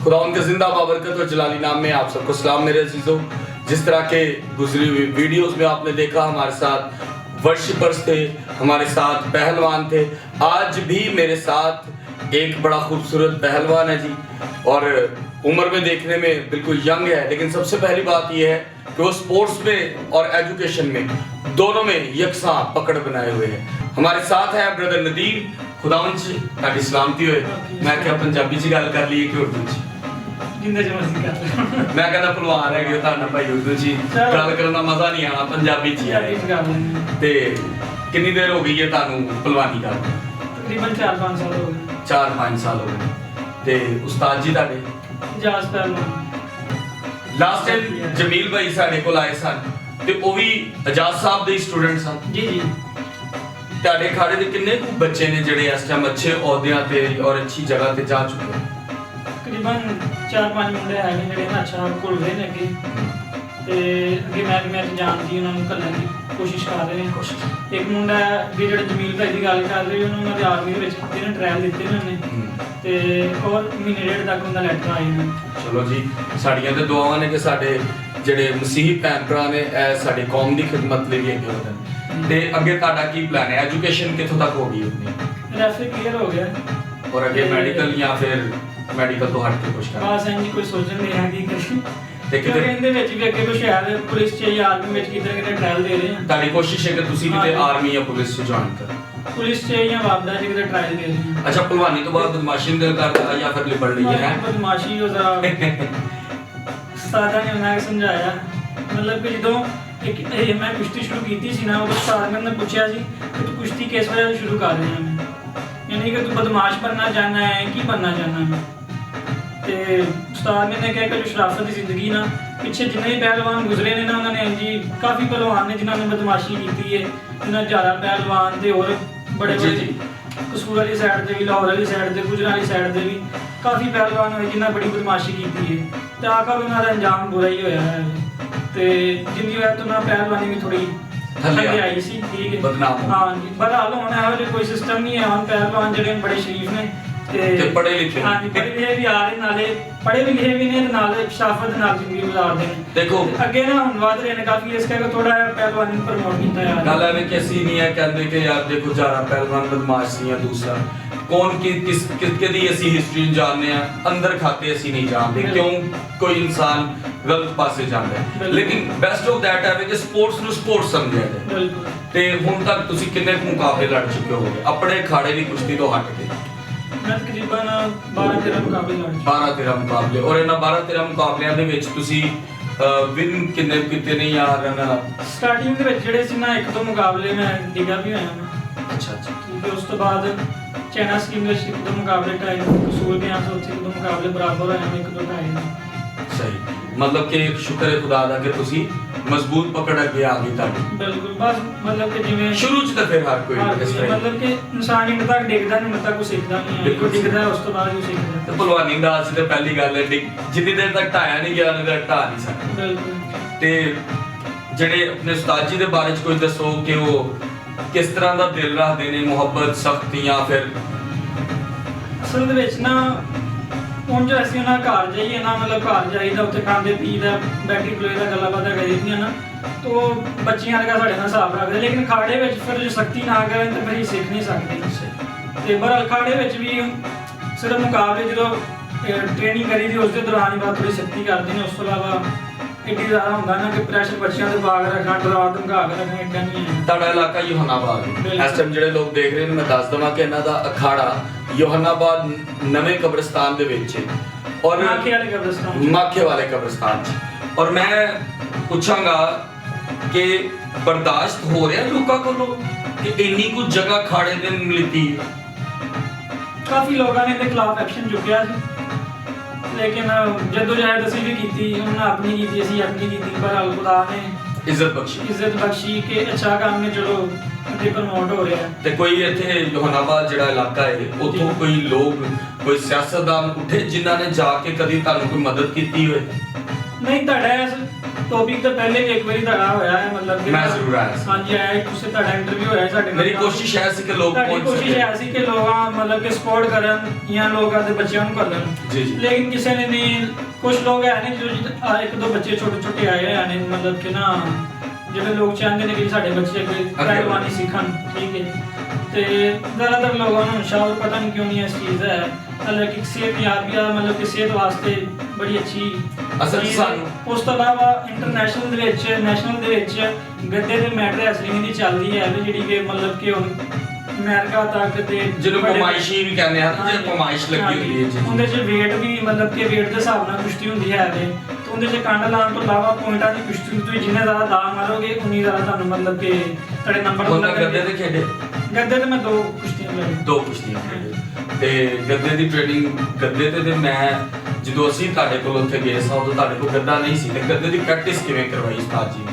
खुदा उनके जिंदा बाबरकत और जलाली नाम में आप सबको सलाम मेरे अजीजों। जिस तरह के गुजरी हुई वीडियोस में आपने देखा हमारे साथ वर्शिपर्स थे, हमारे साथ पहलवान थे। आज भी मेरे साथ एक बड़ा खूबसूरत पहलवान है जी, और उम्र में देखने में बिल्कुल यंग है, लेकिन सबसे पहली बात यह है कि वो स्पोर्ट्स में और एजुकेशन में दोनों में यकसा पकड़ बनाए हुए हैं। हमारे साथ है ब्रदर नदीम। खुदावन जी ताड़ी सलामती होए। मैं क्या पंजाबी च गल कर ली कि उर्दू च? जिंदा जमसी कर मैं कहना भलवान है कि ताना भाई उर्दू च गल करन दा मजा नहीं आना, पंजाबी च है। ते कितनी देर हो गई है तानू भलवानी करदे? तकरीबन 4-5 साल हो गए। 4-5 साल हो गए। ते उस्ताद जी ताड़े इजाज पहलवान लास्ट टाइम जमील भाई साडे कोल आए सन ते ओ भी इजाज साहब दे स्टूडेंट सन। जी जी। ਤੁਹਾਡੇ ਖਾੜੇ ਦੇ ਕਿੰਨੇ ਕੁ ਬੱਚੇ ਨੇ ਜਿਹੜੇ ਇਸ ਟਾਈਮ ਅੱਛੇ ਅਹੁਦਿਆਂ ਤੇ ਔਰ ਅੱਛੀ ਜਗ੍ਹਾ ਤੇ ਜਾ ਚੁੱਕੇ ਨੇ? ਤਕਰੀਬਨ 4-5 ਮੁੰਡੇ ਹੈਗੇ ਜਿਹੜੇ ਨਾ ਅੱਛਾ ਘੁਲ ਰਹੇ ਨੇ ਅੱਗੇ, ਤੇ ਅੱਗੇ ਮੈਚ ਜਾਣ ਦੀ ਉਹਨਾਂ ਨੂੰ ਘੱਲਣ ਦੀ ਕੋਸ਼ਿਸ਼ ਕਰ ਰਹੇ ਨੇ। ਇੱਕ ਮੁੰਡਾ ਅੱਗੇ ਜਿਹੜਾ ਜਮੀਲ ਭਾਈ ਦੀ ਗੱਲ ਕਰ ਰਹੇ ਉਹਨਾਂ ਦੇ ਆਰਮੀ ਦੇ ਵਿੱਚ ਜਿਹਨੇ ਟ੍ਰਾਇਲ ਦਿੱਤੇ ਨੇ ਉਹਨੇ, ਤੇ ਔਰ ਮਹੀਨੇ ਡੇਢ ਤੱਕ ਉਹਦਾ ਲੈਟਰ ਆਏ ਨੇ। ਚਲੋ ਜੀ, ਸਾਡੀਆਂ ਤੇ ਦੁਆਵਾਂ ਨੇ ਕਿ ਸਾਡੇ ਜਿਹੜੇ ਮਸੀਹ ਭੈਣ ਭਰਾ ਨੇ ਇਹ ਸਾਡੀ ਕੌਮ ਦੀ ਖਿਦਮਤ ਲਈ ਵੀ ਅੱਗੇ ਵਧਣ। ਤੇ ਅੱਗੇ ਤੁਹਾਡਾ ਕੀ ਪਲਾਨ ਹੈ? ਐਜੂਕੇਸ਼ਨ ਕਿੱਥੋਂ ਤੱਕ ਹੋ ਗਈ ਆਪਣੀ? ਰੈਫਰੀ ਕਲੀਅਰ ਹੋ ਗਿਆ ਔਰ ਅੱਗੇ ਮੈਡੀਕਲ ਜਾਂ ਫਿਰ ਮੈਡੀਕਲ ਤੋਂ ਹਟ ਕੇ ਕੁਝ ਕਰਨਾ? ਬਸ ਇੰਜ ਕੋਈ ਸੋਚਣ ਨਹੀਂ ਹੈ ਕੀ ਕਰੀਏ। ਤੇ ਕਿਤੇ ਕਿਤੇ ਇਹਦੇ ਵਿੱਚ ਵੀ ਅੱਗੇ ਕੁਝ ਹੈ ਪੁਲਿਸ ਚ ਜਾਂ ਆਰਮੀ ਵਿੱਚ ਕਿਤੇ ਕਿਤੇ ਟ੍ਰਾਇਲ ਦੇ ਰਹੇ ਆ। ਤੁਹਾਡੀ ਕੋਸ਼ਿਸ਼ ਹੈ ਕਿ ਤੁਸੀਂ ਕਿਤੇ ਆਰਮੀ ਜਾਂ ਪੁਲਿਸ 'ਚ ਜੁਆਇਨ ਕਰੋ? ਪੁਲਿਸ ਚ ਜਾਂ ਵਾਪਦਾ ਚ ਕਿਤੇ ਟ੍ਰਾਇਲ ਦੇ ਰਹੇ ਆ। ਅੱਛਾ, ਭਲਵਾਨੀ ਤੋਂ ਬਾਅਦ ਬਦਮਾਸ਼ੀ ਨੂੰ ਦਿਲ ਕਰਦਾ ਜਾਂ ਫਿਰ ਲਿਬੜ ਲਈ ਹੈ? ਬਦਮਾਸ਼ੀ ਉਹ ਜ਼ਰਾ ਉਸਤਾਦਾਂ ਨੇ ਉਹਨਾਂ ਨੂੰ ਸਮਝਾਇਆ, ਮਤਲਬ ਕਿ ਜਦੋਂ ਇਹ ਮੈਂ ਕੁਸ਼ਤੀ ਸ਼ੁਰੂ ਕੀਤੀ ਸੀ ਨਾ, ਉਹ ਉਸਤਾਦ ਨੇ ਪੁੱਛਿਆ ਸੀ ਕਿ ਤੂੰ ਕੁਸ਼ਤੀ ਕਿਸ ਵਜ੍ਹਾ ਤੋਂ ਸ਼ੁਰੂ ਕਰ ਰਿਹਾ ਹੈ, ਯਾਨੀ ਕਿ ਤੂੰ ਬਦਮਾਸ਼ ਬਣਨਾ ਚਾਹਨਾ ਹੈ ਕੀ ਬਣਨਾ ਚਾਹਨਾ ਹੈ। ਤੇ ਉਸਤਾਦ ਨੇ ਕਿਹਾ ਕਿ ਜੋ ਸ਼ਰਾਫਤ ਦੀ ਜ਼ਿੰਦਗੀ ਨਾ ਪਿੱਛੇ ਜਿੰਨੇ ਵੀ ਪਹਿਲਵਾਨ ਗੁਜ਼ਰੇ ਨੇ ਨਾ, ਉਹਨਾਂ ਨੇ ਜੀ ਕਾਫੀ ਪਹਿਲਵਾਨ ਨੇ ਜਿਨ੍ਹਾਂ ਨੇ ਬਦਮਾਸ਼ੀ ਕੀਤੀ ਹੈ, ਜਿਨ੍ਹਾਂ ਜ਼ਿਆਦਾ ਪਹਿਲਵਾਨ ਤੇ ਹੋਰ ਬੜੇ ਬੜੇ ਕਸੂਰ ਵਾਲੀ ਸਾਈਡ ਤੇ ਵੀ, ਲਾਹੌਰ ਵਾਲੀ ਸਾਈਡ ਤੇ, ਗੁਜਰਾਂ ਵਾਲੀ ਸਾਈਡ ਤੇ ਵੀ ਕਾਫੀ ਪਹਿਲਵਾਨ ਹੋਏ ਜਿਨ੍ਹਾਂ ਬੜੀ ਬਦਮਾਸ਼ੀ ਕੀਤੀ ਹੈ, ਤੇ ਆਖਰ ਉਹਨਾਂ ਦਾ ਅੰਜਾਮ ਬੁਰਾ ਹੀ ਹੋਇਆ ਹੈ। ਤੇ ਜਿੰਨੀ ਵਾਰ ਤੋਂ ਨਾ ਪਹਿਲਵਾਨੀ ਵੀ ਥੋੜੀ ਥੱਲੇ ਆਈ ਸੀ, ਠੀਕ ਹੈ, ਬਦਨਾਮ। ਹਾਂ ਜੀ, ਬਹਰਾਲ ਹੁਣ ਇਹੋ ਜਿਹਾ ਕੋਈ ਸਿਸਟਮ ਨਹੀਂ ਹੈ। ਹੁਣ ਪਹਿਲਵਾਨ ਜਿਹੜੇ ਬੜੇ ਸ਼ਰੀਫ ਨੇ ਤੇ ਪੜ੍ਹੇ ਲਿਖੇ, ਹਾਂ ਜੀ, ਪੜ੍ਹੇ ਲਿਖੇ ਵੀ ਆ ਰਹੇ, ਨਾਲੇ ਪੜ੍ਹੇ ਲਿਖੇ ਵੀ ਨੇ, ਨਾਲੇ ਸ਼ਰਾਫਤ ਦੇ ਨਾਲ ਜ਼ਿੰਦਗੀ ਗੁਜ਼ਾਰਦੇ ਨੇ। ਦੇਖੋ ਅੱਗੇ ਨਾ ਹੁਣ ਵਧ ਰਹੇ ਨੇ ਕਾਫੀ, ਇਸ ਕਰਕੇ ਥੋੜਾ ਜਿਹਾ ਪਹਿਲਵਾਨੀ ਨੂੰ ਪ੍ਰਮੋਟ ਕੀਤਾ ਯਾਰ। ਗੱਲ ਐਵੇਂ ਕਿ ਅਸੀਂ ਨਹੀਂ ਹੈ ਕਹਿੰਦੇ ਕਿ ਯਾਰ ਦੇਖੋ ਜ਼ਿਆਦਾ ਪਹਿਲਵਾਨ ਬਦਮਾਸ਼ ਸੀ ਜਾਂ ਦੂਸਰਾ ਕੌਣ ਕਿਸ ਕਿਹਦੀ ਅਸੀਂ ਹਿਸਟਰੀ ਜਾਣਦੇ ਆ, ਅੰਦਰ ਖਾਤੇ ਅਸੀਂ ਨਹੀਂ ਜਾਣਦੇ ਕਿਉਂ ਕੋਈ ਇਨਸਾਨ ਗਲਤ ਪਾਸੇ ਜਾਂਦਾ ਹੈ। ਲੇਕਿਨ ਬੈਸਟ ਆਫ ਦੈਟ ਹੈ ਕਿ ਸਪੋਰਟਸ ਨੂੰ ਸਪੋਰਟਸ ਸਮਝਿਆ ਜਾਏ। ਤੇ ਹੁਣ ਤੱਕ ਤੁਸੀਂ ਕਿੰਨੇ ਮੁਕਾਬਲੇ ਲੜ ਚੁੱਕੇ ਹੋਗੇ ਆਪਣੇ ਖਾੜੇ ਦੀ ਕੁਸ਼ਤੀ ਤੋਂ ਹਟ ਕੇ? ਮੈਂ ਤਕਰੀਬਨ 12-13 ਮੁਕਾਬਲੇ ਲੜ ਚੁੱਕਾ। 12-13 ਮੁਕਾਬਲੇ, ਔਰ ਇਹਨਾਂ 12-13 ਮੁਕਾਬਲਿਆਂ ਦੇ ਵਿੱਚ ਤੁਸੀਂ ਵਿਨ ਕਿੰਨੇ ਕੀਤੇ ਨੇ ਜਾਂ ਰਨ? ਸਟਾਰਟਿੰਗ ਦੇ ਵਿੱਚ ਜਿਹੜੇ ਸੀ ਨਾ 1-2 ਮੁਕਾਬਲੇ ਮੈਂ ਡਿਗਾ ਵੀ ਹੋਇਆ ਮੈਂ। ਅੱਛਾ ਠੀਕ ਹੈ, ਉਸ ਤੋਂ ਬਾਅਦ ਚਾਈਨਾ ਸਕੀਮ ਵਿੱਚ 1-2 ਮੁਕਾਬਲੇ ਟਾਈ, ਕਸੂਰ ਦੇ ਆਸ ਉੱਥੇ 1-2 ਮੁਕਾਬਲੇ ਬਰਾਬਰ ਹੋਏ ਨੇ, 1-2 ਟਾਈ। ਸਹੀ, ਮਤਲਬ ਕਿ ਸ਼ੁਕਰ ਹੈ ਖੁਦਾ ਦਾ ਕਿ ਤੁਸੀਂ ਮਜ਼ਬੂਤ ਪਕੜ ਅੱਗੇ ਆ ਗਈ ਤੁਹਾਡੀ। ਬਿਲਕੁਲ, ਬਸ ਮਤਲਬ ਕਿ ਜਿਵੇਂ ਸ਼ੁਰੂ ਚ ਤਾਂ ਫਿਰ ਹਰ ਕੋਈ ਇਸ ਤਰ੍ਹਾਂ ਮਤਲਬ ਕਿ ਇਨਸਾਨ ਇੰਨ ਤੱਕ ਡਿੱਗਦਾ ਨਹੀਂ, ਤੱਕ ਕੁਝ ਸਿੱਖਦਾ ਨਹੀਂ ਹੈ। ਕੋਈ ਡਿੱਗਦਾ ਉਸ ਤੋਂ ਬਾਅਦ ਹੀ ਸਿੱਖਦਾ। ਤੇ ਭਲਵਾਨੀ ਦਾ ਅੱਜ ਤੇ ਪਹਿਲੀ ਗੱਲ ਹੈ ਜਿੰਨੀ ਦੇਰ ਤੱਕ ਢਾਇਆ ਨਹੀਂ ਗਿਆ ਉਹਨੇ ਤੱਕ ਢਾ ਨਹੀਂ ਸਕਦਾ। ਬਿਲਕੁਲ। ਤੇ ਜਿਹੜੇ ਆਪਣੇ ਉਸਤਾਦ ਜੀ ਦੇ ਬਾਰੇ ਚ ਕੁਝ ਦੱਸੋ ਕਿ ਉਹ ਕਿਸ ਤਰ੍ਹਾਂ ਦਾ ਦਿਲ ਰੱਖਦੇ ਨੇ, ਮੁਹੱਬਤ, ਸਖਤ ਜਾਂ ਫਿਰ? ਅਸਲ ਦੇ ਵਿੱਚ ਨਾ ਹੁਣ ਜੋ ਅਸੀਂ ਉਹਨਾਂ ਘਰ ਜਾਈਏ ਨਾ, ਮਤਲਬ ਘਰ ਜਾਈਦਾ, ਉੱਥੇ ਖਾਂਦੇ ਪੀਦਾ, ਬੈਠੀ ਖਲੋਏ ਦਾ ਗੱਲਾਂ ਬਾਤਾਂ ਕਰੀਦੀਆਂ ਨਾ, ਤੋ ਬੱਚਿਆਂ ਵਰਗਾ ਸਾਡੇ ਨਾਲ ਹਿਸਾਬ ਰੱਖਦੇ। ਲੇਕਿਨ ਖਾੜੇ ਵਿੱਚ ਫਿਰ ਜੋ ਸਖਤੀ ਨਾ ਕਰੇ ਤਾਂ ਫਿਰ ਸਿੱਖ ਨਹੀਂ ਸਕਦੇ। ਤੇ ਬਹਰਾਲ ਖਾੜੇ ਵਿੱਚ ਵੀ ਸਿਰਫ ਮੁਕਾਬਲੇ ਜਦੋਂ ਟ੍ਰੇਨਿੰਗ ਕਰੀ ਦੀ ਉਸ ਦੇ ਦੌਰਾਨ ਹੀ ਬਾਤ ਥੋੜੀ ਸਖਤੀ ਕਰਦੇ ਨੇ, ਉਸ ਤੋਂ ਇਲਾਵਾ ਇੱਡੀ ਜ਼ਿਆਦਾ ਹੁੰਦਾ ਨਾ ਕਿ ਪ੍ਰੈਸ਼ਰ ਬੱਚਿਆਂ ਦੇ ਬਾਗ ਰੱਖਣਾ, ਡਰਾ ਧਮਕਾ ਕੇ ਰੱਖਣਾ, ਇੱਦਾਂ ਨਹੀਂ ਹੈ। ਤੁਹਾਡਾ ਇਲਾਕਾ ਯੋਹਨਾਬਾਦ ਇਸ ਟਾਈਮ ਜਿਹੜੇ ਲੋਕ ਦੇਖ ਰਹੇ ਨੇ, ਮੈਂ ਦੱਸ ਦਵਾਂ ਕਿ ਇਹਨਾਂ ਦਾ ਅਖਾੜਾ ਯੋਹਨਾਬਾਦ ਨਵੇਂ ਕਬਰਸਤਾਨ ਦੇ ਵਿੱਚ ਹੈ, ਔਰ ਮਾਖੇ ਵਾਲੇ ਕਬਰਸਤਾਨ 'ਚ। ਔਰ ਮੈਂ ਪੁੱਛਾਂਗਾ ਕਿ ਬਰਦਾਸ਼ਤ ਹੋ ਰਿਹਾ ਲੋਕਾਂ ਕੋਲੋਂ ਕਿ ਇੰਨੀ ਕੁ ਜਗ੍ਹਾ ਖਾੜੇ ਦੇ ਮਿਲਤੀ? ਕਾਫੀ ਲੋਕਾਂ ਨੇ ਇਹਦੇ ਖਿਲਾਫ ਐਕਸ਼ਨ ਚੁੱਕਿਆ ਸੀ, ਲੇਕਿਨ ਜਦੋਜਹਿਦ ਅਸੀਂ ਵੀ ਕੀਤੀ, ਉਹਨਾਂ ਆਪਣੀ ਕੀਤੀ, ਅਸੀਂ ਆਪਣੀ ਕੀਤੀ, ਪਰ ਖੁਦਾ ਨੇ ਇੱਜ਼ਤ ਬਖਸ਼ੀ ਕਿ ਅੱਛਾ ਕੰਮ ਨੇ ਚਲੋ ਅੱਗੇ ਪ੍ਰਮੋਟ ਹੋ ਰਿਹਾ। ਤੇ ਕੋਈ ਇੱਥੇ ਯੋਹਨਾਬਾਦ ਜਿਹੜਾ ਇਲਾਕਾ ਹੈ ਉੱਥੋਂ ਕੋਈ ਲੋਕ, ਕੋਈ ਸਿਆਸਤਦਾਨ ਉੱਠੇ ਜਿਨ੍ਹਾਂ ਨੇ ਜਾ ਕੇ ਕਦੀ ਤੁਹਾਨੂੰ ਕੋਈ ਮਦਦ ਕੀਤੀ ਹੋਵੇ? ਨਹੀਂ, ਤੁਹਾਡਾ ਇਸ ਟੌਪਿਕ ਤਾਂ ਪਹਿਲੇ ਵੀ ਇੱਕ ਵਾਰੀ ਤੁਹਾਡਾ ਹੋਇਆ ਹੈ, ਮਤਲਬ ਕਿ ਮੈਂ ਜ਼ਰੂਰ ਆਇਆ ਸੀ। ਹਾਂਜੀ ਆਇਆ, ਤੁਸੀਂ ਤੁਹਾਡਾ ਇੰਟਰਵਿਊ ਹੋਇਆ ਸਾਡੇ ਨਾਲ। ਮੇਰੀ ਕੋਸ਼ਿਸ਼ ਹੈ ਸੀ ਕਿ ਲੋਕ ਤੁਹਾਡੀ ਪਹੁੰਚ ਕੋਸ਼ਿਸ਼ ਸਕੇ। ਹੈ ਸੀ ਕਿ ਲੋਕਾਂ ਮਤਲਬ ਕਿ ਸਪੋਰਟ ਕਰਨ ਜਾਂ ਲੋਕ ਆਪਣੇ ਬੱਚਿਆਂ ਨੂੰ ਕਰਨ, ਜੀ ਜੀ। ਲੇਕਿਨ ਕਿਸੇ ਨੇ ਨਹੀਂ। ਕੁਝ ਲੋਕ ਹੈ ਨੇ ਜੋ ਇੱਕ ਦੋ ਬੱਚੇ ਛੋਟੇ ਛੋਟੇ ਆਏ ਹੋਏ ਨੇ, ਮਤਲਬ ਕਿ ਨਾ ਜਿਹੜੇ ਲੋਕ ਚਾਹੁੰਦੇ ਨੇ ਕਿ ਸਾਡੇ ਬੱਚੇ ਅੱਗੇ ਪਹਿਲਵਾਨੀ ਸਿੱਖਣ, ਠੀਕ ਹੈ। ਤੇ ਜ਼ਿਆਦਾਤਰ ਲੋਕਾਂ ਨੂੰ ਸ਼ਾਇਦ ਪਤਾ ਨਹੀਂ ਕਿਉਂ ਨਹੀਂ ਇਸ ਚੀਜ਼ ਹੈ, ਹਾਲਾਂਕਿ ਸਿਹਤ ਯਾਬੀਆ ਮਤਲਬ ਕਿ ਸਿਹਤ ਵਾਸਤੇ ਬੜੀ ਅੱਛੀ ਅਸਲ 'ਚ ਚੀਜ਼ ਹੈ। ਸਾਨੂੰ ਉਸ ਤੋਂ ਇਲਾਵਾ ਇੰਟਰਨੈਸ਼ਨਲ ਦੇ ਵਿੱਚ, ਨੈਸ਼ਨਲ ਦੇ ਵਿੱਚ ਗੱਦੇ ਦੇ ਮੈਟ ਰੈਸਲਿੰਗ ਦੀ ਚੱਲਦੀ ਹੈ ਜਿਹੜੀ ਕਿ ਮਤਲਬ ਕਿ ਹੁਣ ਅਮਰੀਕਾ ਤੱਕ ਤੇ ਜਿਹਨੂੰ ਵੱਡੇ- ਪਮਾਇਸ਼ੀ ਵੀ ਕਹਿੰਦੇ ਹਨ, ਜੇ ਹਾਂਜੀ, ਪਮਾਇਸ਼ ਲੱਗੀ ਹਾਂਜੀ। ਹੁੰਦੀ ਹੈ ਜੀ। ਉਹਦੇ 'ਚ weight ਵੀ ਮਤਲਬ ਕਿ weight ਦੇ ਹਿਸਾਬ ਨਾਲ ਕੁਸ਼ਤੀ ਹੁੰਦੀ ਹੈ ਤੇ ਉਹਦੇ 'ਚ ਕੰਡ ਲਾਉਣ ਤੋਂ ਇਲਾਵਾ ਪੁਆਇੰਟਾਂ ਦੀ ਕੁਸ਼ਤੀ, ਤੁਸੀਂ ਜਿੰਨੇ ਜ਼ਿਆਦਾ ਦਾਅ ਮਾਰੋਗੇ ਉਨੀ ਜ਼ਿਆਦਾ ਤੁਹਾਨੂੰ ਮਤਲਬ ਕਿ ਤੁਹਾਡੇ ਨੰਬਰ ਉਹਨਾਂ ਗੱਦੇ ਦੇ ਖੇਡੇ ਗੱਦੇ ਤੇ ਮੈਂ 2 ਕੁਸ਼ਤੀਆਂ ਲੜੀ। 2 ਕੁਸ਼ਤੀਆਂ ਖੇਡੇ ਤੇ ਗੱਦੇ ਦੀ ਟ੍ਰੇਨਿੰਗ ਗੱਦੇ ਤੇ ਮੈਂ ਜਦੋਂ ਅਸੀਂ ਤੁਹਾਡੇ ਕੋਲ ਉੱਥੇ ਗਏ ਸਾਂ ਉਦੋਂ ਤੁਹਾਡੇ ਕੋਲ ਗੱਦਾ ਨਹੀਂ ਸੀ ਤੇ ਗੱਦੇ ਦੀ ਪ੍ਰੈਕਟਿਸ ਕਿਵੇਂ ਕਰਵਾਈ ਉਸਤਾਦ ਜੀ ਨੇ?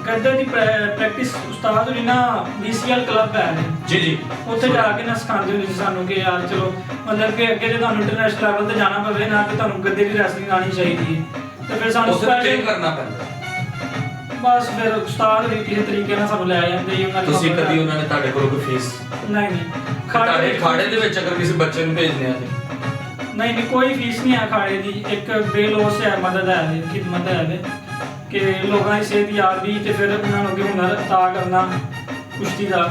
ਗੱਦੇ ਦੀ ਪ੍ਰੈਕਟਿਸ ਉਸਤਾਦ ਜੀ ਨਾ BCL ਕਲੱਬ ਹੈ ਜੀ ਜੀ। ਉੱਥੇ ਜਾ ਕੇ ਨਾ ਸਿਖਾਉਂਦੇ ਹੁੰਦੇ ਸੀ ਸਾਨੂੰ ਕਿ ਯਾਰ ਚਲੋ ਮਤਲਬ ਕਿ ਅੱਗੇ ਜੇ ਤੁਹਾਨੂੰ ਇੰਟਰਨੈਸ਼ਨਲ ਲੈਵਲ ਤੇ ਜਾਣਾ ਪਵੇ ਨਾ ਕਿ ਤੁਹਾਨੂੰ ਗੱਦੇ ਦੀ ਰੈਸਲਿੰਗ ਆਉਣੀ ਚਾਹੀਦੀ ਹੈ ਤੇ ਫਿਰ ਸਾਨੂੰ ਉੱਥੇ ਟ੍ਰੇਨ ਕਰਨਾ ਪੈਂਦਾ। ਬਸ ਫਿਰ ਉਸਤਾਦ ਵੀ ਕਿਸੇ ਤਰੀਕੇ ਨਾਲ ਸਾਨੂੰ ਲੈ ਜਾਂਦੇ ਸੀ ਉਹਨਾਂ ਤੁਸੀਂ ਕਦੀ ਉਹਨਾਂ ਨੇ ਤੁਹਾਡੇ ਕੋਲ ਕੋਈ ਫੀਸ ਨਹੀਂ ਤੁਹਾਡੇ ਖਾੜੇ ਦੇ ਵਿੱਚ ਅਗਰ ਕਿਸੇ ਬੱਚੇ ਨੂੰ ਭੇਜਨੇ ਆ ਤੇ ਨਹੀਂ ਕੋਈ ਫੀਸ ਨਹੀਂ ਹੈ ਖਾੜੇ ਦੀ, ਇੱਕ ਬੇਲੋਸ ਹੈ, ਮਦਦ ਹੈ, ਖਿਦਮਤ ਹੈ ਕਿ ਲੋਕਾਂ ਦੀ ਸਿਹਤ ਯਾਬੀ ਤੇ ਫਿਰ ਉਹਨਾਂ ਨੂੰ ਅੱਗੇ ਹੁਨਰ ਅਤਾ ਕਰਨਾ, ਕੁਸ਼ਤੀ ਦਾ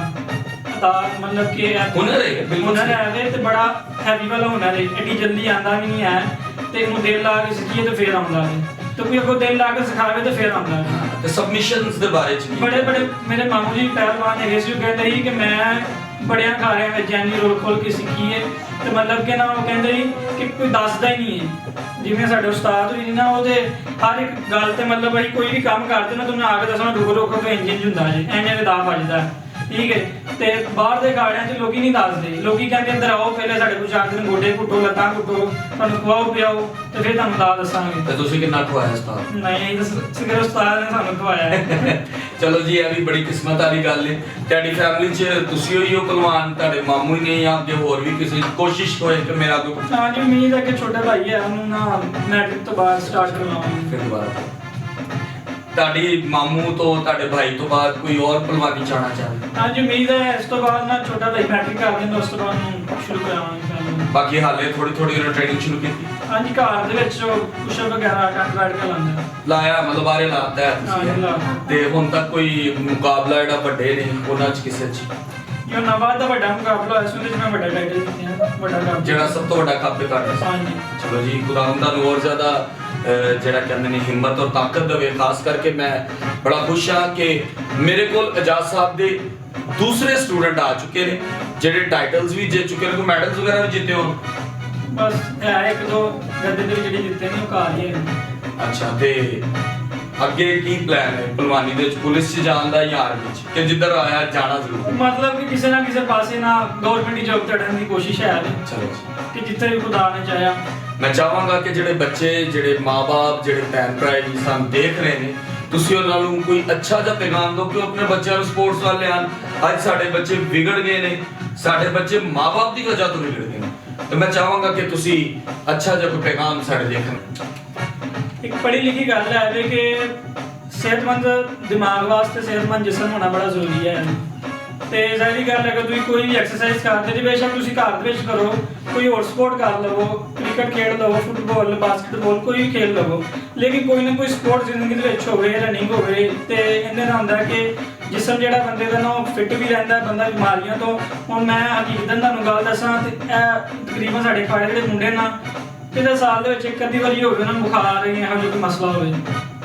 ਅਤਾ ਮਤਲਬ ਕਿ ਹੁਨਰ ਹੈ, ਬਿਲਕੁਲ ਹੁਨਰ ਹੈ ਤੇ ਬੜਾ ਹੈਵੀ ਵਾਲਾ ਹੁਨਰ ਹੈ, ਐਡੀ ਜਲਦੀ ਆਂਦਾ ਵੀ ਨਹੀਂ ਹੈ ਤੇ ਇਹਨੂੰ ਦਿਲ ਲਾ ਕੇ ਸਿੱਖੀਏ ਤੇ ਫੇਰ ਆਉਂਦਾ ਹੈ ਤੇ ਕੋਈ ਅੱਗੋਂ ਦਿਲ ਲਾ ਕੇ ਸਿਖਾਵੇ ਤੇ ਫੇਰ ਆਉਂਦਾ ਹੈ। ਤੇ ਸਬਮਿਸ਼ਨਸ ਦੇ ਬਾਰੇ ਚ ਬੜੇ ਮੇਰੇ ਮਾਮੂ ਜੀ ਪਹਿਲਵਾਨ ਹੈਗੇ ਸੀ, ਉਹ ਕਹਿੰਦੇ ਸੀ ਕਿ ਮੈਂ ਬੜਿਆਂ ਖਾਰਿਆਂ ਵਿੱਚ ਜੈਨੀ ਰੋਲ ਖੋਲ ਕੇ ਸਿੱਖੀ ਹੈ ਤੇ ਮਤਲਬ ਕਿ ਨਾ ਉਹ ਕਹਿੰਦੇ ਸੀ ਕਿ ਕੋਈ ਦੱਸਦਾ ਹੀ ਨਹੀਂ ਹੈ, ਜਿਵੇਂ ਸਾਡੇ ਉਸਤਾਦ ਹੋਈ ਨਾ ਉਹਦੇ ਹਰ ਇੱਕ ਗੱਲ ਤੇ ਮਤਲਬ ਅਸੀਂ ਕੋਈ ਵੀ ਕੰਮ ਕਰਦੇ ਨਾ ਤੁਹਾਨੂੰ ਆ ਕੇ ਦੱਸਣਾ ਰੁਕੋ ਤੇ ਇੰਜ ਹੁੰਦਾ ਜੀ ਐਵੇਂ ਦੇ ਦਾ ਵੱਜਦਾ, ਠੀਕ ਹੈ। ਤੇ ਬਾਹਰ ਦੇ ਖਾੜਿਆਂ 'ਚ ਲੋਕੀ ਨਹੀਂ ਦੱਸਦੇ, ਲੋਕੀ ਕਹਿੰਦੇ ਅੰਦਰ ਆਓ ਪਹਿਲੇ ਸਾਡੇ ਕੋਲ 4 ਦਿਨ ਗੋਡੇ ਘੁੱਟੋ, ਲੱਤਾਂ ਘੁੱਟੋ, ਤੁਹਾਨੂੰ ਖਵਾਓ ਪਿਆਓ ਤੇ ਫਿਰ ਤੁਹਾਨੂੰ ਦਾ ਦੱਸਾਂਗੇ। ਤੇ ਤੁਸੀਂ ਕਿੰਨਾ ਖਵਾਇਆ ਉਸਤਾਦ? ਨਹੀਂ ਸਿਰਫ ਉਸਤਾਦ ਨੇ ਸਾਨੂੰ ਖਵਾਇਆ ਹੈ। ਚਲੋ ਜੀ ਇਹ ਵੀ ਬੜੀ ਕਿਸਮਤ ਵਾਲੀ ਗੱਲ ਹੈ। ਤੁਹਾਡੀ ਫੈਮਿਲੀ 'ਚ ਤੁਸੀਂ ਹੋਈ ਹੋ ਪਹਿਲਵਾਨ, ਤੁਹਾਡੇ ਮਾਮੂ ਹੀ ਨੇ ਜਾਂ ਅੱਗੇ ਹੋਰ ਵੀ ਕਿਸੇ ਕੋਸ਼ਿਸ਼ ਹੋਏ ਕਿ ਮੇਰਾ ਕੋਈ ਹਾਂ ਜੀ ਉਮੀਦ ਹੈ ਕਿ ਛੋਟਾ ਭਾਈ ਹੈ ਉਹਨੂੰ ਨਾ ਮੈਟ੍ਰਿਕ ਤੋਂ ਬਾਅਦ ਸਟਾਰਟ ਕਰਵਾਵਾਂਗੇ। ਫਿਰ ਦੁਬਾਰਾ ਤੁਹਾਡੀ ਮਾਮੂ ਤੋਂ ਤੁਹਾਡੇ ਭਾਈ ਤੋਂ ਬਾਅਦ ਕੋਈ ਹੋਰ ਪਹਿਲਵਾਨੀ ਚਾਹਣਾ ਚਾਹੇ? ਹਾਂ ਜੀ ਉਮੀਦ ਹੈ ਇਸ ਤੋਂ ਬਾਅਦ ਨਾ ਛੋਟਾ ਭਾਈ ਮੈਟ੍ਰਿਕ ਕਰ ਦੇਣਾ, ਉਸ ਤੋਂ ਬਾਅਦ ਨੂੰ ਸ਼ੁਰੂ ਕਰਾਵਾਂਗੇ। ਬਾਕੀ ਹਾਲੇ ਥੋੜੀ ਉਹਨੇ ਟ੍ਰੇਨਿੰਗ ਸ਼ੁਰੂ ਕੀਤੀ? ਹਾਂ ਜੀ ਘਰ ਦੇ ਵਿੱਚ ਪੁਸ਼ਅਪ ਵਗੈਰਾ ਕੰਟਰੈਕਟ ਕਰ ਲਾਂਦੇ ਲਾਇਆ ਮਤਲਬ ਬਾਰੇ ਲਾਤਾ ਹੈ ਹਾਂ ਜੀ ਤੁਸੀਂ? ਲਾ ਤੇ ਹੁਣ ਤੱਕ ਕੋਈ ਮੁਕਾਬਲਾ ਜਿਹੜਾ ਵੱਡੇ ਨੇ ਉਹਨਾਂ 'ਚ ਕਿਸੇ 'ਚ ਜੋ ਨਵਾਂ ਦਾ ਵੱਡਾ ਮੁਕਾਬਲਾ ਹੋਇਆ ਸੀ ਉਹਦੇ 'ਚ ਮੈਂ ਵੱਡਾ ਟਾਈਟਲ ਜਿੱਤਿਆ, ਵੱਡਾ ਕੱਪ ਜਿਹੜਾ ਸਭ ਤੋਂ ਵੱਡਾ ਕੱਪ ਹੈ ਤੁਹਾਡਾ? ਹਾਂ ਜੀ। ਚਲੋ ਜੀ ਖੁਦਾਵੰਦ ਤੁਹਾਨੂੰ ਹੋਰ ਜ਼ਿਆਦਾ ਜਿਹੜਾ ਕਹਿੰਦੇ ਨੇ ਹਿੰਮਤ ਔਰ ਤਾਕਤ ਦੇਵੇ। ਖਾਸ ਕਰਕੇ ਮੈਂ ਬੜਾ ਖੁਸ਼ ਹਾਂ ਕਿ ਮੇਰੇ ਕੋਲ ਇਜਾਜ਼ ਸਾਹਿਬ ਦੇ ਦੂਸਰੇ ਸਟੂਡੈਂਟ ਆ ਚੁੱਕੇ ਨੇ ਜਿਹੜੇ ਟਾਈਟਲਸ ਵੀ ਜਿੱਤ ਚੁੱਕੇ ਨੇ, ਕੋਈ ਮੈਡਲਸ ਵਗੈਰਾ ਵੀ ਜਿੱਤੇ ਹੋਣ? ਬਸ ਹੈ ਇੱਕ ਦੋ ਗੱਦੇ ਦੇ ਜਿਹੜੇ ਜਿੱਤੇ ਨੇ ਉਹ ਘਰ ਹੀ ਹੈ। ਅੱਛਾ ਤੇ ਅੱਗੇ ਕੀ ਪਲਾਨ ਹੈ ਪਹਿਲਵਾਨੀ ਦੇ ਵਿੱਚ? ਪੁਲਿਸ 'ਚ ਜਾਣ ਦਾ ਜਾਂ ਆਰਮੀ 'ਚ, ਕਿ ਜਿੱਧਰ ਆਇਆ ਜਾਣਾ ਜ਼ਰੂਰ? ਮਤਲਬ ਕਿ ਕਿਸੇ ਨਾ ਕਿਸੇ ਪਾਸੇ ਨਾ ਗਵਰਨਮੈਂਟ ਜੌਬ ਚੜ੍ਹਨ ਦੀ ਕੋਸ਼ਿਸ਼ ਹੈ ਚਲੋ ਜੀ। ਕਿ ਜਿੱਥੇ ਵੀ ਖੁਦਾ ਨੇ ਚਾਹਿਆ। ਮੈਂ ਚਾਹਾਂਗਾ ਕਿ ਜਿਹੜੇ ਬੱਚੇ, ਜਿਹੜੇ ਮਾਪੇ, ਜਿਹੜੇ ਭੈਣ ਭਰਾ ਜੀ ਸਾਨੂੰ ਦੇਖ ਰਹੇ ਨੇ, ਤੁਸੀਂ ਉਹਨਾਂ ਨੂੰ ਕੋਈ ਅੱਛਾ ਜਿਹਾ ਪੈਗਾਮ ਦਿਓ ਕਿ ਉਹ ਆਪਣੇ ਬੱਚਿਆਂ ਨੂੰ ਸਪੋਰਟਸ ਵੱਲ ਲਿਆਉਣ। ਅੱਜ ਸਾਡੇ ਬੱਚੇ ਵਿਗੜ ਗਏ ਨੇ, ਸਾਡੇ ਬੱਚੇ ਮਾਪੇ ਦੀ ਵਜ੍ਹਾ ਤੋਂ ਵਿਗੜ ਗਏ ਨੇ, ਤੇ ਮੈਂ ਚਾਹਾਂਗਾ ਕਿ ਤੁਸੀਂ ਅੱਛਾ ਜਿਹਾ ਕੋਈ ਪੈਗਾਮ ਸਾਡੇ ਦੇਖਣ। ਇੱਕ ਪੜ੍ਹੀ ਲਿਖੀ ਗੱਲ ਹੈ ਕਿ ਸਿਹਤਮੰਦ ਦਿਮਾਗ ਵਾਸਤੇ ਸਿਹਤਮੰਦ ਜਿਸਮ ਹੋਣਾ ਬੜਾ ਜ਼ਰੂਰੀ ਹੈ ਤੇ ਜ਼ਾਹਿਰੀ ਗੱਲ ਹੈ ਕਿ ਤੁਸੀਂ ਕੋਈ ਵੀ ਐਕਸਰਸਾਈਜ਼ ਕਰਦੇ ਜੀ, ਬੇਸ਼ੱਕ ਤੁਸੀਂ ਘਰ ਦੇ ਵਿੱਚ ਕਰੋ, ਕੋਈ ਹੋਰ ਸਪੋਰਟ ਕਰ ਲਵੋ, ਕ੍ਰਿਕਟ ਖੇਡ ਲਵੋ, ਫੁੱਟਬਾਲ, ਬਾਸਕਟਬਾਲ, ਕੋਈ ਵੀ ਖੇਡ ਲਵੋ, ਲੇਕਿਨ ਕੋਈ ਨਾ ਕੋਈ ਸਪੋਰਟ ਜ਼ਿੰਦਗੀ ਦੇ ਵਿੱਚ ਹੋਵੇ, ਰਨਿੰਗ ਹੋਵੇ ਤੇ ਇਹਦੇ ਨਾਲ ਹੁੰਦਾ ਕਿ ਜਿਸਮ ਜਿਹੜਾ ਬੰਦੇ ਦਾ ਨਾ ਉਹ ਫਿੱਟ ਵੀ ਰਹਿੰਦਾ, ਬੰਦਾ ਬਿਮਾਰੀਆਂ ਤੋਂ। ਹੁਣ ਮੈਂ ਹਕੀਕਤਨ ਤੁਹਾਨੂੰ ਗੱਲ ਦੱਸਾਂ ਤੇ ਇਹ ਤਕਰੀਬਨ ਸਾਡੇ ਖਾੜੇ ਜਿਹੜੇ ਮੁੰਡੇ ਨਾ ਕਿਤੇ ਸਾਲ ਦੇ ਵਿੱਚ ਇੱਕ ਅੱਧੀ ਵਾਰੀ ਹੋਵੇ ਉਹਨਾਂ ਨੂੰ ਬੁਖਾਰ ਜਾਂ ਇਹੋ ਜਿਹਾ ਕੋਈ ਮਸਲਾ ਹੋਵੇ,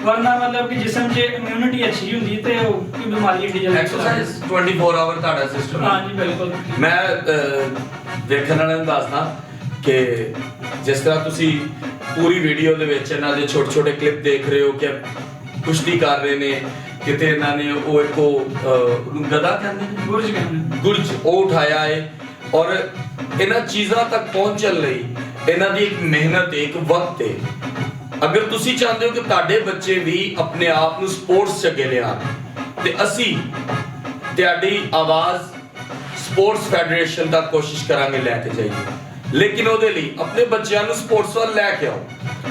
ਵਰਨਾ ਮਤਲਬ ਕਿ ਜਿਸਮ 'ਚ ਇਮਿਊਨਿਟੀ ਅੱਛੀ ਹੁੰਦੀ ਤੇ ਉਹ ਕੋਈ ਬਿਮਾਰੀ ਏਡੀ ਜਲਦੀ ਐਕਸਰਸਾਈਜ਼ 24 ਆਵਰ ਤੁਹਾਡਾ ਸਿਸਟਮ? ਹਾਂ ਜੀ ਬਿਲਕੁਲ। ਮੈਂ ਦੇਖਣ ਵਾਲਿਆਂ ਨੂੰ ਦੱਸਦਾ ਕਿ ਜਿਸ ਤਰ੍ਹਾਂ ਤੁਸੀਂ ਪੂਰੀ ਵੀਡੀਓ ਦੇ ਵਿੱਚ ਇਹਨਾਂ ਦੇ ਛੋਟੇ ਕਲਿੱਪ ਦੇਖ ਰਹੇ ਹੋ ਕਿ ਕੁਸ਼ਤੀ ਕਰ ਰਹੇ ਨੇ, ਕਿਤੇ ਇਹਨਾਂ ਨੇ ਉਹ ਇੱਕ ਗਦਾ ਕਹਿੰਦੇ ਨੇ, ਗੁਰਜ ਉਹ ਉਠਾਇਆ ਹੈ ਔਰ ਇਹਨਾਂ ਚੀਜ਼ਾਂ ਤੱਕ ਪਹੁੰਚਣ ਲਈ ਇਹਨਾਂ ਦੀ ਇੱਕ ਮਿਹਨਤ ਹੈ, ਇੱਕ ਵਕਤ ਹੈ। ਅਗਰ ਤੁਸੀਂ ਚਾਹੁੰਦੇ ਹੋ ਕਿ ਤੁਹਾਡੇ ਬੱਚੇ ਵੀ ਆਪਣੇ ਆਪ ਨੂੰ ਸਪੋਰਟਸ 'ਚ ਅੱਗੇ ਲਿਆਉਣ ਤੇ ਅਸੀਂ ਤੁਹਾਡੀ ਆਵਾਜ਼ ਸਪੋਰਟਸ ਫੈਡਰੇਸ਼ਨ ਤੱਕ ਕੋਸ਼ਿਸ਼ ਕਰਾਂਗੇ ਲੈ ਕੇ ਜਾਈਏ, ਲੇਕਿਨ ਉਹਦੇ ਲਈ ਆਪਣੇ ਬੱਚਿਆਂ ਨੂੰ ਸਪੋਰਟਸ ਵੱਲ ਲੈ ਕੇ ਆਓ।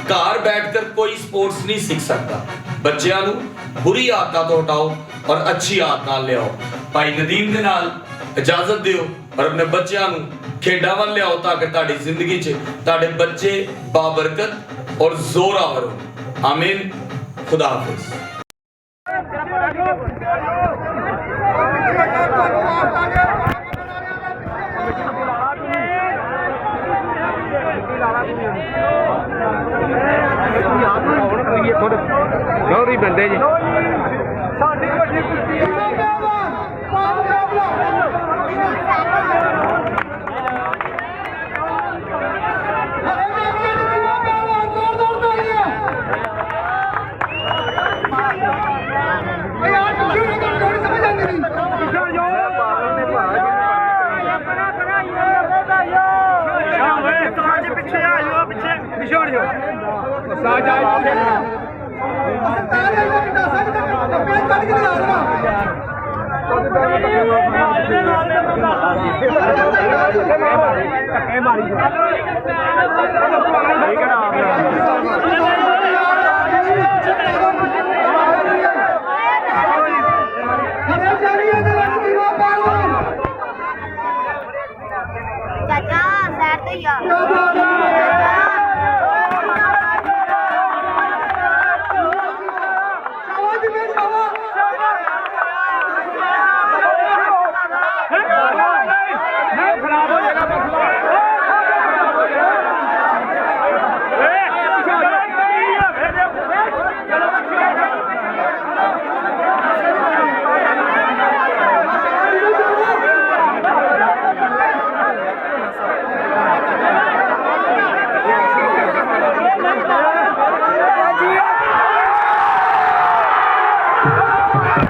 ਘਰ ਬੈਠ ਕਰ ਕੋਈ ਸਪੋਰਟਸ ਨਹੀਂ ਸਿੱਖ ਸਕਦਾ। ਬੱਚਿਆਂ ਨੂੰ ਬੁਰੀ ਆਦਤਾਂ ਤੋਂ ਹਟਾਓ ਔਰ ਅੱਛੀ ਆਦਤਾਂ ਲਿਆਓ। ਭਾਈ ਨਦੀਮ ਦੇ ਨਾਲ ਇਜਾਜ਼ਤ ਦਿਓ ਔਰ ਆਪਣੇ ਬੱਚਿਆਂ ਨੂੰ ਖੇਡਾਂ ਵੱਲ ਲਿਆਓ ਤਾਂ ਕਿ ਤੁਹਾਡੀ ਜ਼ਿੰਦਗੀ 'ਚ ਤੁਹਾਡੇ ਬੱਚੇ ਬਾਬਰਕਤ ਔਰ ਜ਼ੋਰਾਵਰ ਹੋਣ। ਆਮੀਨ। खुदा हाफिज। गौरी बंदे जी चाचा सैर तो ही आ